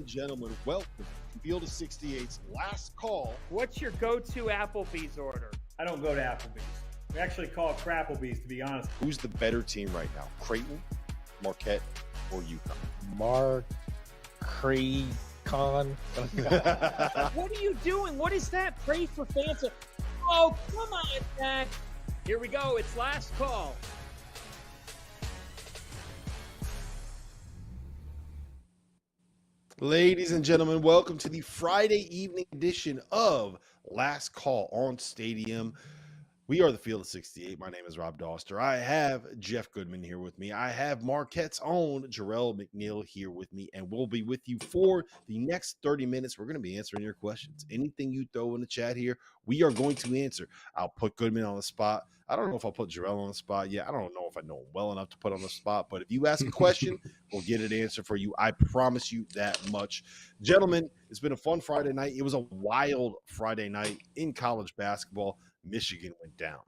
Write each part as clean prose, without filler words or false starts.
gentlemen, welcome to Field of 68's last call. What's your go-to Applebee's order? I don't go to Applebee's. We actually call it Crapplebee's, to be honest. Who's the better team right now, Creighton, Marquette, or UConn? Con. What are you doing? What is that? Pray for fans. Oh, come on, Jack. Here we go. It's last call. Ladies and gentlemen, welcome to the Friday evening edition of Last Call on Stadium. We are the Field of 68. My name is Rob Doster. I have Jeff Goodman here with me. I have Marquette's own Jarrell McNeil here with me, and we'll be with you for the next 30 minutes. We're going to be answering your questions. Anything you throw in the chat here, we are going to answer. I'll put Goodman on the spot. I don't know if I'll put Jarrell on the spot yet. I don't know if I know him well enough to put on the spot, but if you ask a question, we'll get an answer for you. I promise you that much. Gentlemen, it's been a fun Friday night. It was a wild Friday night in college basketball. Michigan went down.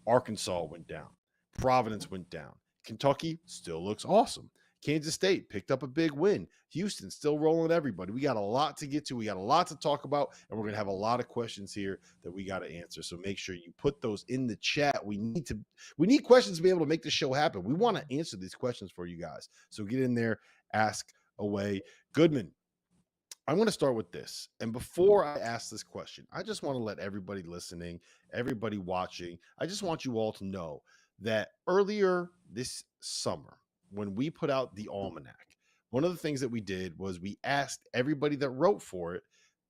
Arkansas went down. Providence went down. Kentucky still looks awesome. Kansas State picked up a big win. Houston still rolling everybody. We got a lot to get to. We got a lot to talk about, and we're going to have a lot of questions here that we got to answer. So make sure you put those in the chat. We need questions to be able to make the show happen. We want to answer these questions for you guys. So get in there, ask away. Goodman, I'm going to start with this. And before I ask this question, I just want to let everybody listening, everybody watching, I just want you all to know that earlier this summer, when we put out the Almanac, one of the things that we did was we asked everybody that wrote for it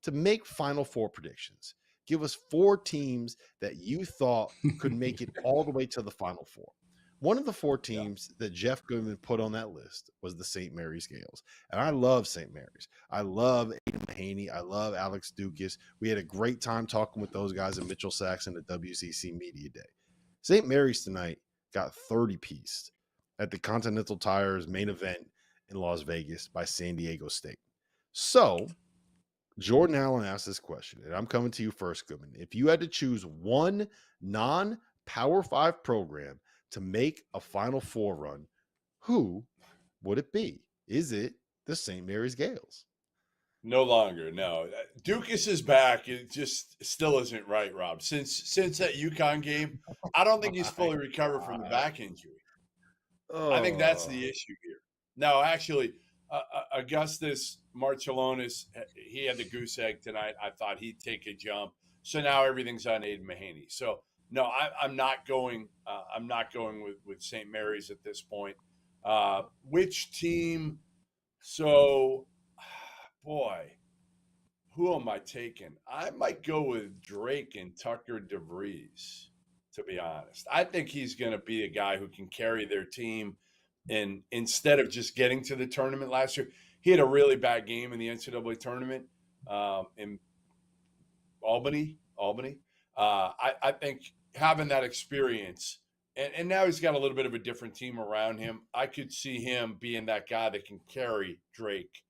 to make Final Four predictions. Give us 4 teams that you thought could make it all the way to the Final Four. One of the 4 teams that Jeff Goodman put on that list was the St. Mary's Gales. And I love St. Mary's. I love Aiden Mahaney. I love Alex Dukas. We had a great time talking with those guys at Mitchell Saxon at WCC Media Day. St. Mary's tonight got 30-pieced at the Continental Tires main event in Las Vegas by San Diego State. So Jordan Allen asked this question, and I'm coming to you first, Goodman. If you had to choose one non-Power 5 program to make a Final Four run, who would it be? Is it the St. Mary's Gales? No longer, no. Dukas is back. It just still isn't right, Rob. Since that UConn game, I don't think he's fully recovered from the back injury. I think that's the issue here. No, actually, Augustus Marcellonis, he had the goose egg tonight. I thought he'd take a jump. So now everything's on Aiden Mahaney. So no, I'm not going. I'm not going with St. Mary's at this point. Which team? So, boy, who am I taking? I might go with Drake and Tucker DeVries, to be honest. I think he's going to be a guy who can carry their team. And instead of just getting to the tournament last year, he had a really bad game in the NCAA tournament in Albany. I think having that experience, and now he's got a little bit of a different team around him, I could see him being that guy that can carry Drake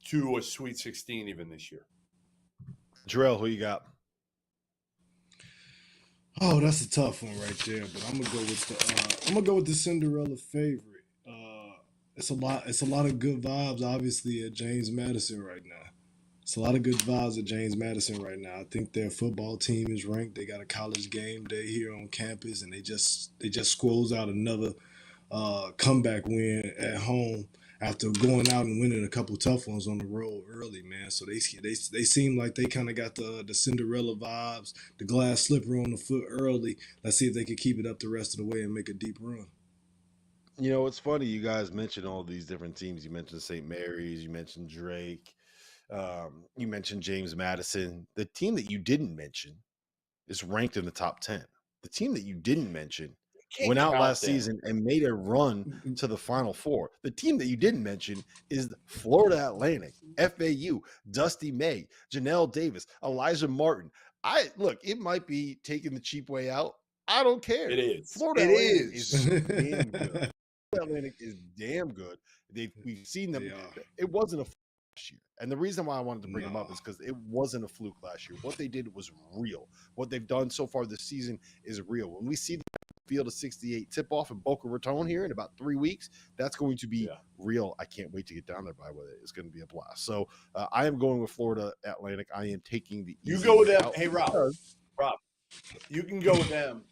to a Sweet 16 even this year. Jarrell, who you got? Oh, that's a tough one right there. But I'm gonna go with the Cinderella favorite. It's a lot of good vibes, obviously, at James Madison right now. It's a lot of good vibes at James Madison right now. I think their football team is ranked. They got a college game day here on campus, and they just squoze out another comeback win at home after going out and winning a couple tough ones on the road early, man. So they seem like they kind of got the Cinderella vibes, the glass slipper on the foot early. Let's see if they can keep it up the rest of the way and make a deep run. You know, it's funny. You guys mentioned all these different teams. You mentioned St. Mary's. You mentioned Drake. You mentioned James Madison. The team that you didn't mention is ranked in the top 10. The team that you didn't mention went out last season and made a run to the Final Four. The team that you didn't mention is Florida Atlantic, FAU, Dusty May, Janelle Davis, Elijah Martin. It might be taking the cheap way out. I don't care. It is. Florida Atlantic is damn good. Atlantic is damn good. We've seen them. It wasn't a fluke last year. And the reason why I wanted to bring them up is because it wasn't a fluke last year. What they did was real. What they've done so far this season is real. When we see them Field of 68 tip-off in Boca Raton here in about 3 weeks. That's going to be real. I can't wait to get down there by with it. It's going to be a blast. So I am going with Florida Atlantic. I am taking the You easy go with way them. out Hey, Rob, because- you can go with them.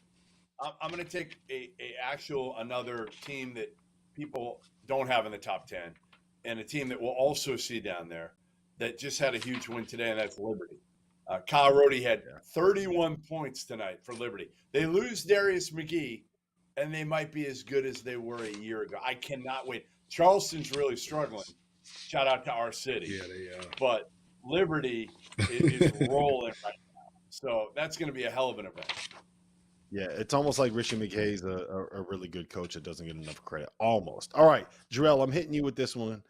I'm going to take another team that people don't have in the top 10 and a team that we'll also see down there that just had a huge win today, and that's Liberty. Kyle Rohde had 31 points tonight for Liberty. They lose Darius McGee, and they might be as good as they were a year ago. I cannot wait. Charleston's really struggling. Shout out to our city. Yeah, they are. But Liberty is rolling right now. So that's going to be a hell of an event. Yeah, it's almost like Richie McKay's a really good coach that doesn't get enough credit. Almost. All right, Jarrell, I'm hitting you with this one.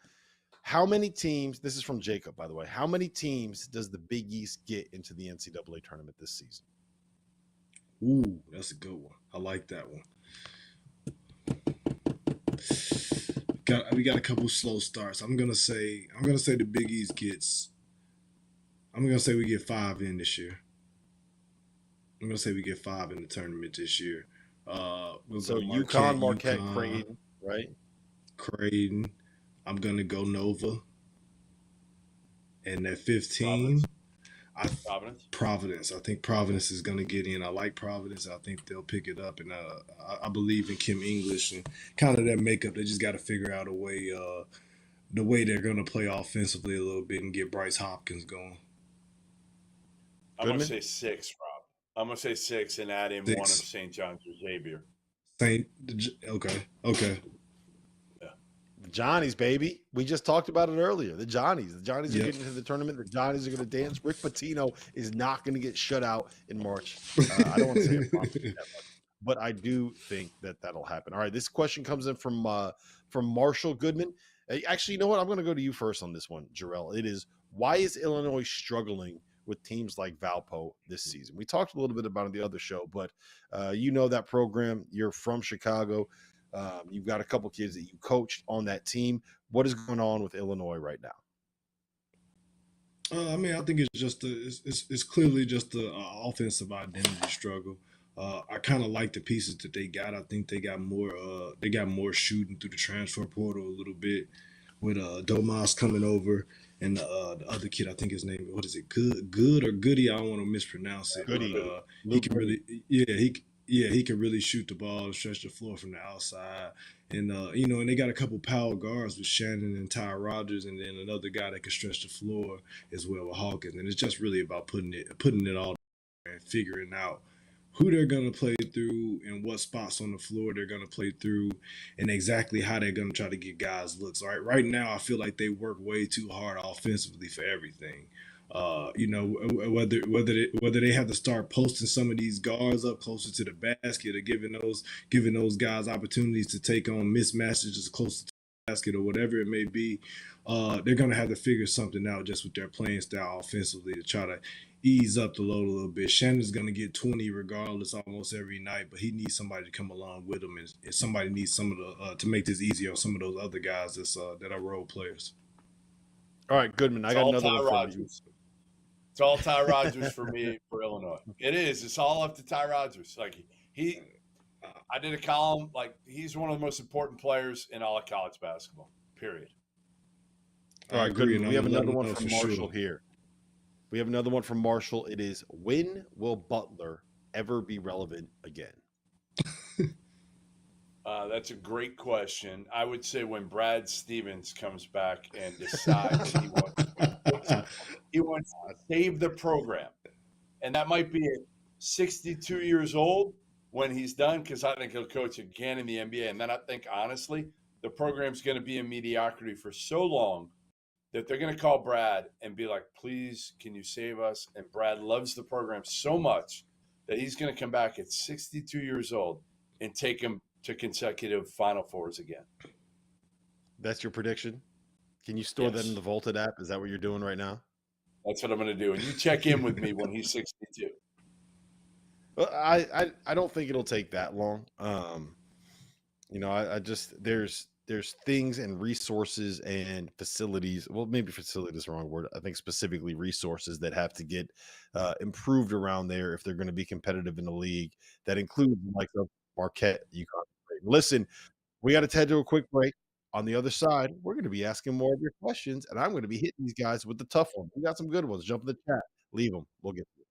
How many teams, this is from Jacob, by the way, how many teams does the Big East get into the NCAA tournament this season? Ooh, that's a good one. I like that one. We got a couple slow starts. I'm gonna say the Big East gets. I'm gonna say we get 5 in this year. I'm gonna say we get 5 in the tournament this year. So UConn, Marquette, Creighton, right? Creighton. I'm gonna go Nova. And at 15, Providence. I think Providence is gonna get in. I like Providence. I think they'll pick it up, and I believe in Kim English and kind of that makeup. They just got to figure out a way, the way they're gonna play offensively a little bit and get Bryce Hopkins going. I'm gonna say 6, Rob. I'm gonna say 6 and add in 1 of St. John's or Xavier. Okay. Johnnies, baby. We just talked about it earlier. The Johnnies. The Johnnies are getting into the tournament. The Johnnies are going to dance. Rick Pitino is not going to get shut out in March. I don't want to say it, but I do think that that'll happen. All right, this question comes in from Marshall Goodman. Actually, you know what? I'm going to go to you first on this one, Jarrell. It is, why is Illinois struggling with teams like Valpo this season? We talked a little bit about it on the other show, but you know that program. You're from Chicago. You've got a couple kids that you coached on that team. What is going on with Illinois right now? I mean, I think it's just it's clearly just the offensive identity struggle. I kind of like the pieces that they got. I think they got more shooting through the transfer portal a little bit with Domas coming over and the other kid. I think his name, what is it? Good or Goody? I don't want to mispronounce it. Goody. But, he can really, he can really shoot the ball and stretch the floor from the outside. And, and they got a couple power guards with Shannon and Ty Rogers, and then another guy that can stretch the floor as well with Hawkins. And it's just really about putting it all together and figuring out who they're going to play through and what spots on the floor they're going to play through and exactly how they're going to try to get guys looks. Right now, I feel like they work way too hard offensively for everything. Whether they have to start posting some of these guards up closer to the basket or giving those guys opportunities to take on mismatches just closer to the basket or whatever it may be, they're gonna have to figure something out just with their playing style offensively to try to ease up the load a little bit. Shannon's gonna get 20 regardless almost every night, but he needs somebody to come along with him, and somebody needs some of the to make this easier on some of those other guys that are role players. All right, Goodman, I got another one for you. It's all Ty Rogers for me for Illinois. It is. It's all up to Ty Rogers. Like I did a column. Like he's one of the most important players in all of college basketball. Period. All right, Goodman. We have another one from Marshall here. We have another one from Marshall. It is, when will Butler ever be relevant again? That's a great question. I would say when Brad Stevens comes back and decides he wants to save the program. And that might be at 62 years old when he's done, because I think he'll coach again in the NBA. And then I think, honestly, the program's going to be in mediocrity for so long that they're going to call Brad and be like, please, can you save us? And Brad loves the program so much that he's going to come back at 62 years old and take him to consecutive Final Fours again. That's your prediction? Can you store that in the Vaulted app? Is that what you're doing right now? That's what I'm going to do. And you check in with me when he's 62. Well, I don't think it'll take that long. I just there's things and resources and facilities. Well, maybe facility is the wrong word. I think specifically resources that have to get improved around there if they're going to be competitive in the league. That includes like Marquette, UConn. Listen, we got to head to a quick break. On the other side, we're going to be asking more of your questions, and I'm going to be hitting these guys with the tough ones. We got some good ones. Jump in the chat. Leave them. We'll get to it.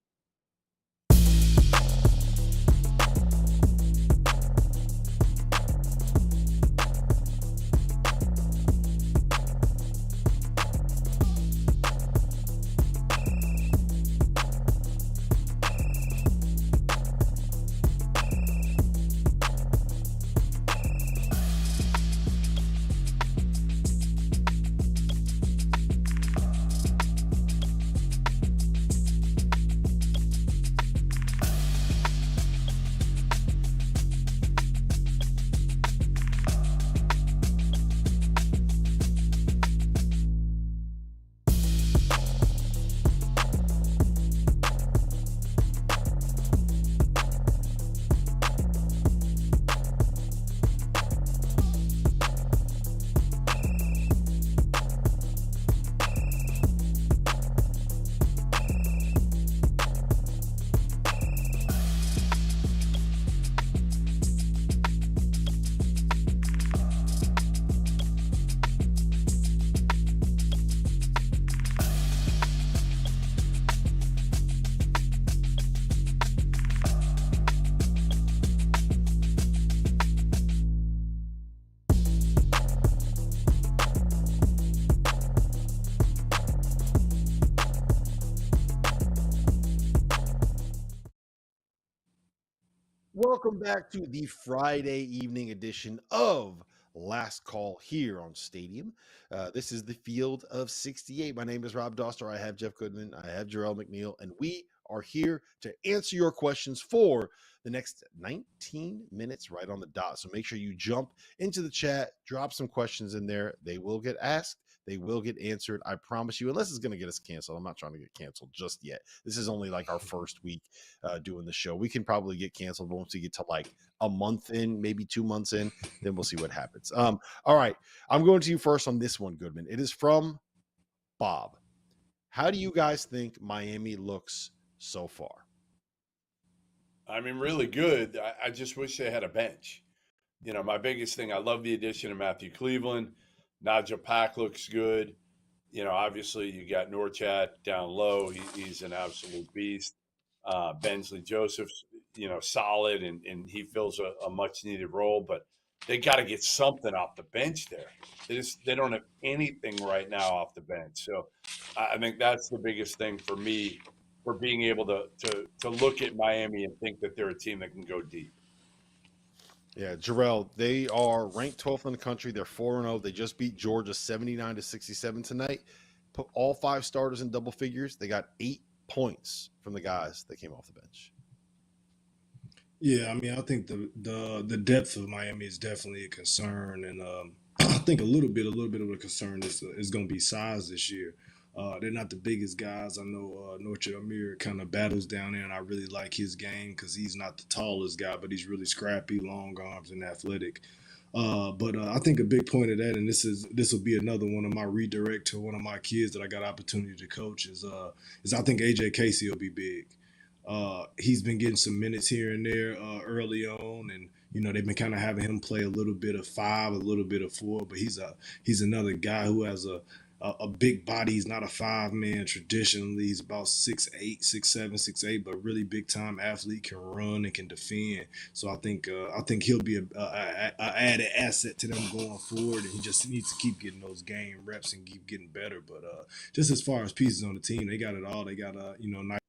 Welcome back to the Friday evening edition of Last Call here on Stadium. This is the Field of 68. My name is Rob Doster. I have Jeff Goodman. I have Jarrell McNeil, and we are here to answer your questions for the next 19 minutes right on the dot. So make sure you jump into the chat, drop some questions in there. They will get asked. They will get answered. I promise you, unless it's going to get us canceled. I'm not trying to get canceled just yet. This is only like our first week doing the show. We can probably get canceled once we get to like a month in, maybe 2 months in. Then we'll see what happens. All right. I'm going to you first on this one, Goodman. It is from Bob. How do you guys think Miami looks so far? I mean, really good. I just wish they had a bench. My biggest thing, I love the addition of Matthew Cleveland. Naja Pack looks good. Obviously you got Norchat down low. He's an absolute beast. Bensley Joseph's, solid and he fills a much needed role, but they got to get something off the bench there. They don't have anything right now off the bench. So I think that's the biggest thing for me for being able to look at Miami and think that they're a team that can go deep. Yeah, Jarrell, they are ranked 12th in the country. They're 4-0. They just beat Georgia 79-67 tonight. Put all 5 starters in double figures. They got 8 points from the guys that came off the bench. Yeah, I mean, I think the depth of Miami is definitely a concern, and I think a little bit of a concern is going to be size this year. They're not the biggest guys. I know Norchat Amir kind of battles down there, and I really like his game because he's not the tallest guy, but he's really scrappy, long arms, and athletic. But I think a big point of that, and this will be another one of my redirect to one of my kids that I got opportunity to coach is I think AJ Casey will be big. He's been getting some minutes here and there early on, and they've been kind of having him play a little bit of 5, a little bit of 4, but he's another guy who has a big body. He's not a 5-man traditionally. He's about 6'8", 6'7", 6'8", but really big time athlete, can run and can defend. So I think he'll be a added asset to them going forward, and he just needs to keep getting those game reps and keep getting better. But just as far as pieces on the team, they got it all. They got nice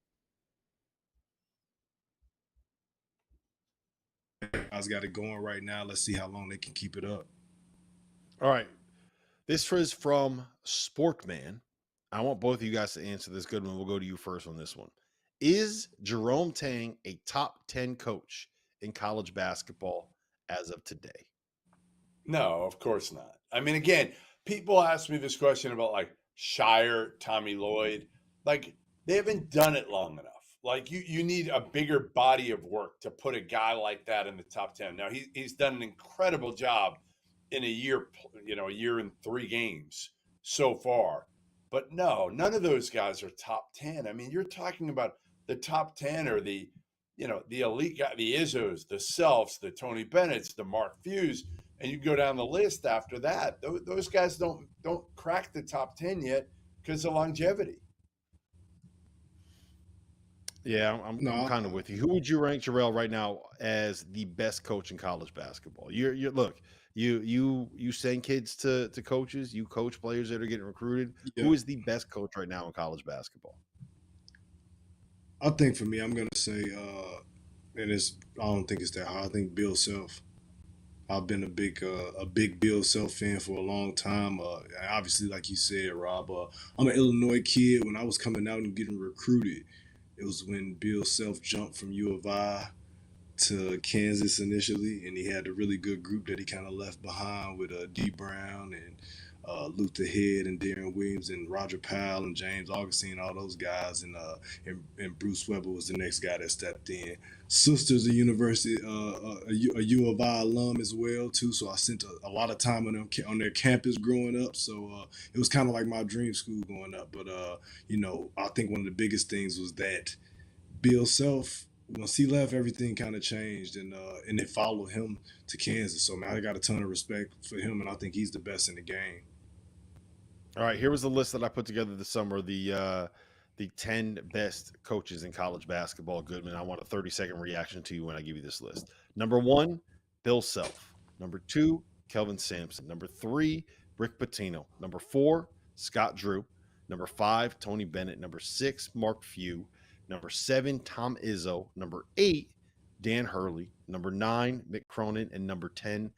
guys got it going right now. Let's see how long they can keep it up. All right. This is from Sportman. I want both of you guys to answer this. Goodman, we'll go to you first on this one. Is Jerome Tang a top 10 coach in college basketball as of today? No, of course not. I mean, again, people ask me this question about like Shire, Tommy Lloyd. Like, they haven't done it long enough. Like, you need a bigger body of work to put a guy like that in the top 10. Now, he's done an incredible job in a year and 3 games so far. But no, none of those guys are top 10. I mean, you're talking about the top 10 or the the elite guy, the Izzos, the Selfs, the Tony Bennettts, the Mark Few's, and you go down the list after that. Those guys don't crack the top 10 yet because of longevity. Yeah, I'm kind of with you. Who would you rank, Jarrell, right now as the best coach in college basketball? You're look, you send kids to coaches, you coach players that are getting recruited. Yeah. Who is the best coach right now in college basketball? I think for me, I'm gonna say, and I don't think it's that high. I think Bill Self. I've been a big Bill Self fan for a long time. Obviously, like you said, Rob, I'm an Illinois kid. When I was coming out and getting recruited, it was when Bill Self jumped from U of I to Kansas initially, and he had a really good group that he kind of left behind with D. Brown and Luther Head and Darren Williams and Roger Powell and James Augustine, all those guys, and Bruce Weber was the next guy that stepped in. Sister's a university, a U of I alum as well too. So I spent a lot of time on their campus growing up. So it was kind of like my dream school growing up. But I think one of the biggest things was that Bill Self, once he left, everything kind of changed, and it followed him to Kansas. So man, I got a ton of respect for him, and I think he's the best in the game. All right, here was the list that I put together this summer. The 10 best coaches in college basketball. Goodman, I want a 30-second reaction to you when I give you this list. Number 1, Bill Self. Number 2, Kelvin Sampson. Number 3, Rick Pitino. Number 4, Scott Drew. Number 5, Tony Bennett. Number 6, Mark Few. Number 7, Tom Izzo. Number 8, Dan Hurley. Number 9, Mick Cronin. And number 10,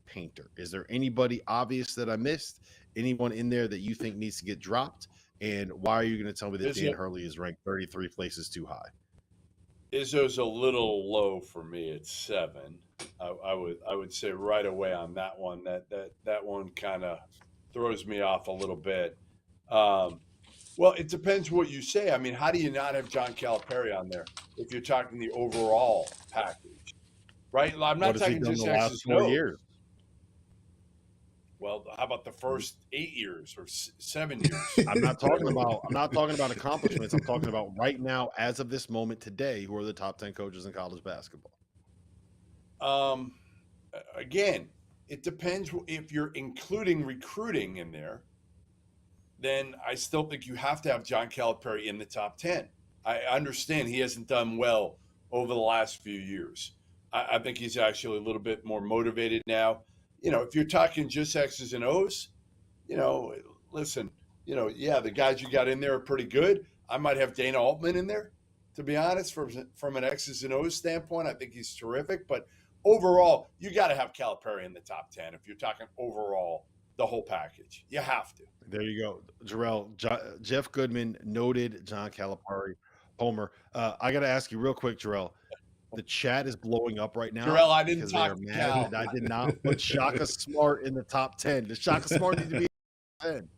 Painter. Is there anybody obvious that I missed? Anyone in there that you think needs to get dropped? And why are you going to tell me that Dan Hurley is ranked 33 places too high? Izzo's a little low for me at 7. I would say right away on that one that one kind of throws me off a little bit. Well, it depends what you say. I mean, how do you not have John Calipari on there if you're talking the overall package, right? I'm not talking just the last 4 years. Well, how about the first 8 years or 7 years? I'm not talking about accomplishments. I'm talking about right now, as of this moment today, who are the top 10 coaches in college basketball? Again, it depends. If you're including recruiting in there, then I still think you have to have John Calipari in the top 10. I understand he hasn't done well over the last few years. I think he's actually a little bit more motivated now. If you're talking just X's and O's, listen, the guys you got in there are pretty good. I might have Dana Altman in there, to be honest, from an X's and O's standpoint. I think he's terrific. But overall, you got to have Calipari in the top 10 if you're talking overall, the whole package. You have to. There you go. Jarrell, Jeff Goodman, noted John Calipari, Homer. I got to ask you real quick, Jarrell. The chat is blowing up right now. Jarrell, I didn't talk to Cal. I did not put Shaka Smart in the top 10. Does Shaka Smart need to be in the top 10?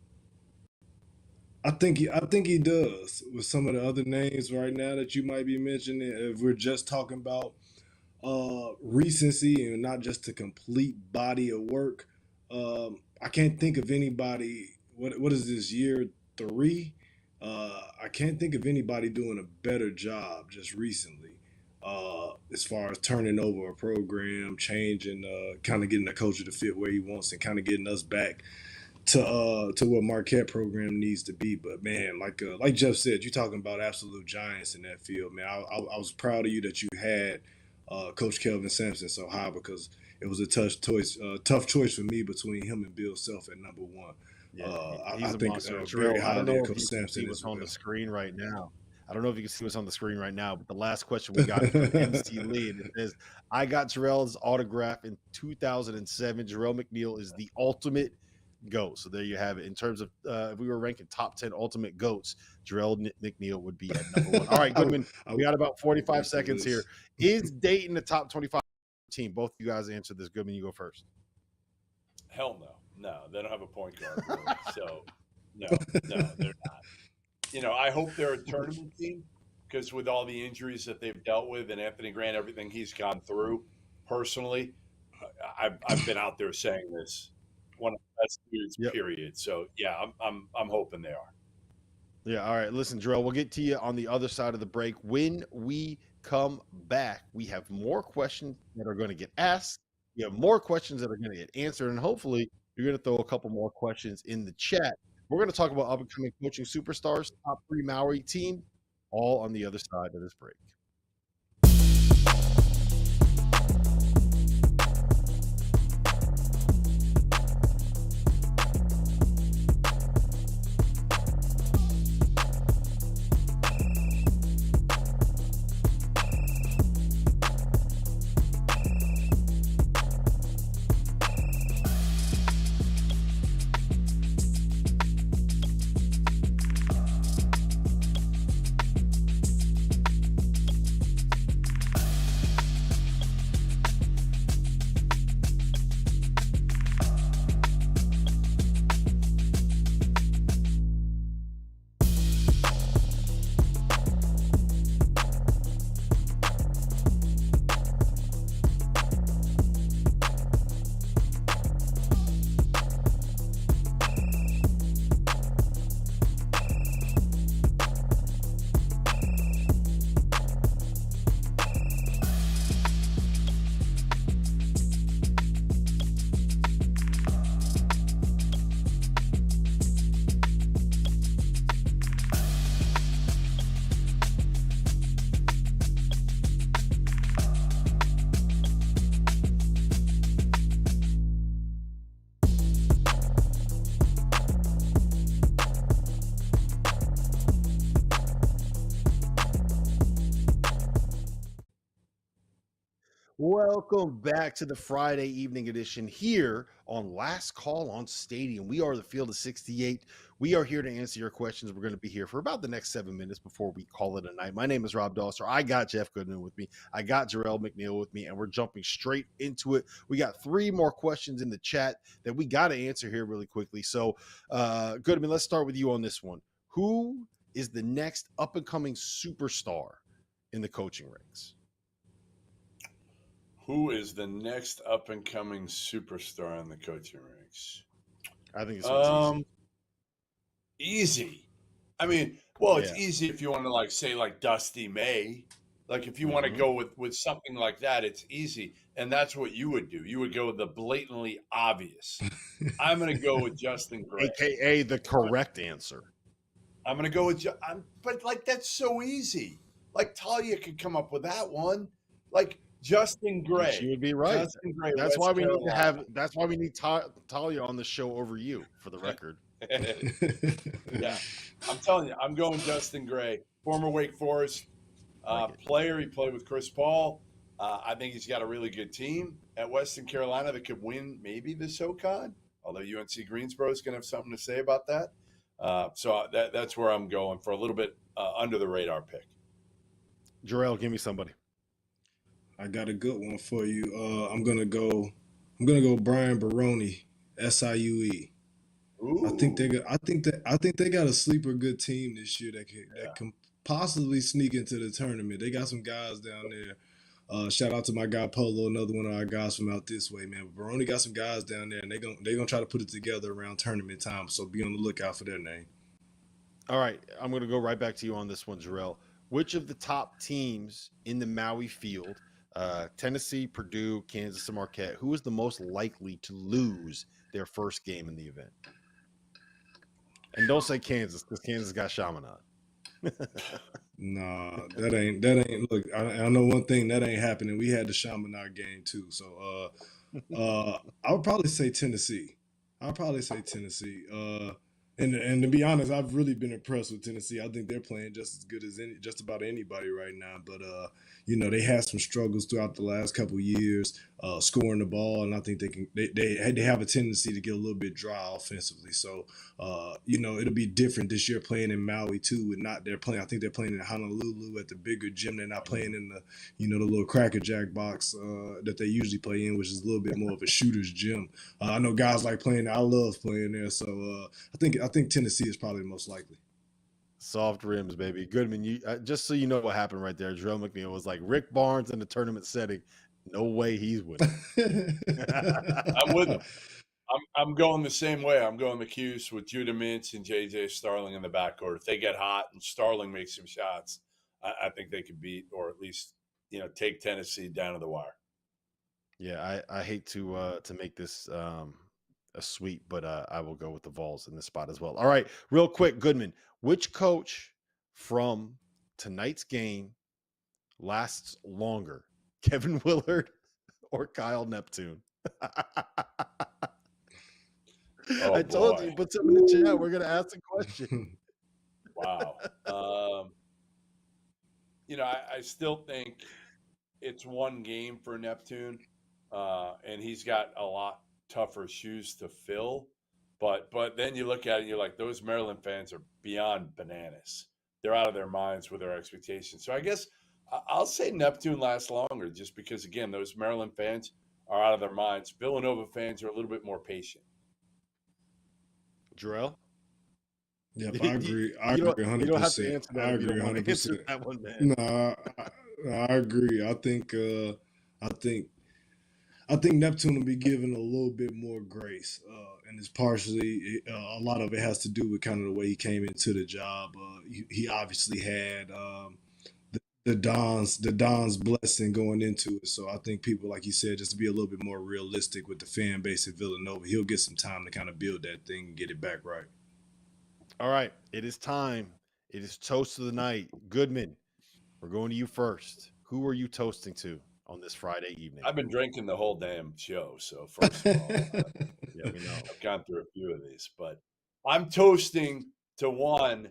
I think he does with some of the other names right now that you might be mentioning. If we're just talking about recency and not just a complete body of work, I can't think of anybody. What is this, year 3? I can't think of anybody doing a better job just recently. As far as turning over a program, changing, kind of getting the coach to fit where he wants, and kind of getting us back to what Marquette program needs to be. But man, like Jeff said, you're talking about absolute giants in that field, man. I was proud of you that you had Coach Kelvin Sampson so high, because it was a tough choice for me between him and Bill Self at number 1. Yeah, he's I a think monster. very I don't highly know of if Coach you can Sampson see as what's on well. the screen right now. I don't know if you can see what's on the screen right now, but the last question we got from MC Lee, and it says, I got Jarrell's autograph in 2007. Jarrell McNeil is the ultimate GOAT. So there you have it. In terms of if we were ranking top 10 ultimate GOATs, Jarrell McNeil would be at number 1. All right, Goodman, we got about 45 seconds here. Is Dayton the top 25 team? Both of you guys answer this. Goodman, you go first. Hell no. No, they don't have a point guard. Really. So, no, they're not. I hope they're a tournament team, because with all the injuries that they've dealt with, and Anthony Grant, everything he's gone through personally, I've been out there saying this, one of the best dudes, period. So yeah, I'm hoping they are. Yeah. All right. Listen, Jarrell, we'll get to you on the other side of the break. When we come back, we have more questions that are going to get asked. We have more questions that are going to get answered, and hopefully, you're going to throw a couple more questions in the chat. We're going to talk about up and coming coaching superstars, top 3 Maui team, all on the other side of this break. Welcome back to the Friday evening edition here on Last Call on Stadium. We are the Field of 68. We are here to answer your questions. We're going to be here for about the next 7 minutes before we call it a night. My name is Rob Doster. I got Jeff Goodman with me. I got Jarrell McNeil with me, and we're jumping straight into it. We got 3 more questions in the chat that we got to answer here really quickly. So, Goodman, let's start with you on this one. Who is the next up-and-coming superstar in the coaching ranks? Who is the next up-and-coming superstar in the coaching ranks? I think this one's easy. I mean, well, it's easy if you want to say Dusty May. Like if you want to go with something like that, it's easy. And that's what you would do. You would go with the blatantly obvious. I'm going to go with Justin Gray. AKA the correct answer. I'm going to go with but that's so easy. Like Talia could come up with that one. Like Justin Gray. She would be right. Justin Gray, that's why we need to have. That's why we need Talia on the show over you, for the record. Yeah, I'm telling you, I'm going Justin Gray, former Wake Forest player. He played with Chris Paul. I think he's got a really good team at Western Carolina that could win maybe the SoCon. Although UNC Greensboro is going to have something to say about that. So that's where I'm going for a little bit under the radar pick. Jarrell, give me somebody. I got a good one for you. I'm gonna go Brian Baroni, SIUE. Ooh. I think they got a sleeper good team this year that can possibly sneak into the tournament. They got some guys down there. Shout out to my guy Polo, another one of our guys from out this way, man. But Baroni got some guys down there, and they're gonna try to put it together around tournament time. So be on the lookout for their name. All right, I'm gonna go right back to you on this one, Jarrell. Which of the top teams in the Maui field? Tennessee, Purdue, Kansas, and Marquette. Who is the most likely to lose their first game in the event? And don't say Kansas, because Kansas got Chaminade. Nah, that ain't. Look, I know one thing that ain't happening. We had the Chaminade game too, so I would probably say Tennessee. And to be honest, I've really been impressed with Tennessee. I think they're playing just as good as just about anybody right now. But they had some struggles throughout the last couple of years scoring the ball, and I think they have a tendency to get a little bit dry offensively. So it'll be different this year playing in Maui too, and I think they're playing in Honolulu at the bigger gym. They're not playing in the little Cracker Jack box that they usually play in, which is a little bit more of a shooter's gym. I know guys like playing there. I love playing there. So I think Tennessee is probably the most likely. Soft rims, baby. Goodman, you just so you know what happened right there. Jarrell McNeil was like Rick Barnes in the tournament setting. No way he's winning. I'm with him. I'm going the same way. I'm going the Qs with Judah Mintz and JJ Starling in the backcourt. If they get hot and Starling makes some shots, I think they could beat or at least take Tennessee down to the wire. Yeah, I hate to make this a sweep, but I will go with the Vols in this spot as well. All right, real quick, Goodman, which coach from tonight's game lasts longer, Kevin Willard or Kyle Neptune? Oh, I told boy. you, put something in the chat. We're gonna ask the question. Wow. I still think it's one game for Neptune, and he's got a lot tougher shoes to fill. But then you look at it, and you're like, those Maryland fans are beyond bananas. They're out of their minds with their expectations. So I guess I'll say Neptune lasts longer, just because again, those Maryland fans are out of their minds. Villanova fans are a little bit more patient. Jarrell? Yep, I agree. I You agree don't have to 100%. answer that I if you agree don't want to answer 100%. that one, man. No, I agree. I think Neptune will be given a little bit more grace, and it's partially a lot of it has to do with kind of the way he came into the job. He obviously had the Don's blessing going into it, so I think people, like you said, just to be a little bit more realistic with the fan base at Villanova, he'll get some time to kind of build that thing and get it back right. All right, it is time. It is toast of the night. Goodman, we're going to you first. Who are you toasting to on this Friday evening? I've been drinking the whole damn show, so first of all, Yeah, we know. I've gone through a few of these, but I'm toasting to one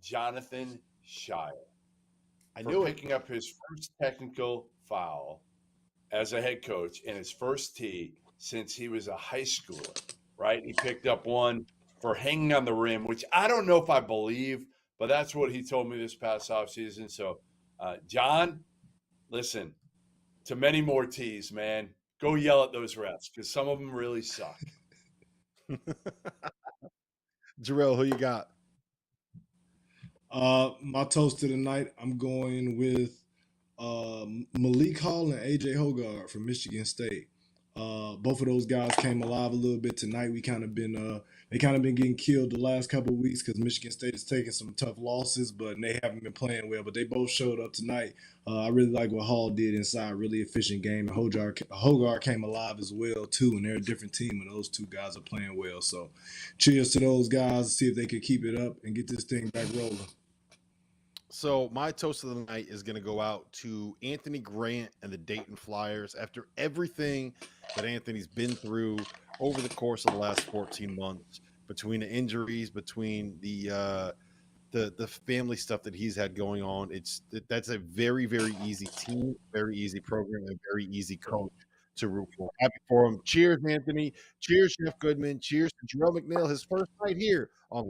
Jonathan Shire. I for knew it. picking up his first technical foul as a head coach in his first tee since he was a high schooler, right? He picked up one for hanging on the rim, which I don't know if I believe, but that's what he told me this past offseason. So, John, listen, to many more tees, man. Go yell at those refs because some of them really suck. Jarrell, who you got? My toast of the night, I'm going with Malik Hall and AJ Hogarth from Michigan State. Both of those guys came alive a little bit tonight. They kind of been getting killed the last couple of weeks because Michigan State is taking some tough losses, but they haven't been playing well. But they both showed up tonight. I really like what Hall did inside, really efficient game. And Hogarth came alive as well too, and they're a different team, and those two guys are playing well. So, cheers to those guys. See if they could keep it up and get this thing back rolling. So my toast of the night is going to go out to Anthony Grant and the Dayton Flyers. After everything that Anthony's been through over the course of the last 14 months, between the injuries, between the family stuff that he's had going on, that's a very, very easy team, very easy program, and very easy coach to root for. Happy for him. Cheers, Anthony. Cheers, Jeff Goodman. Cheers to Jerome McNeil, his first night here on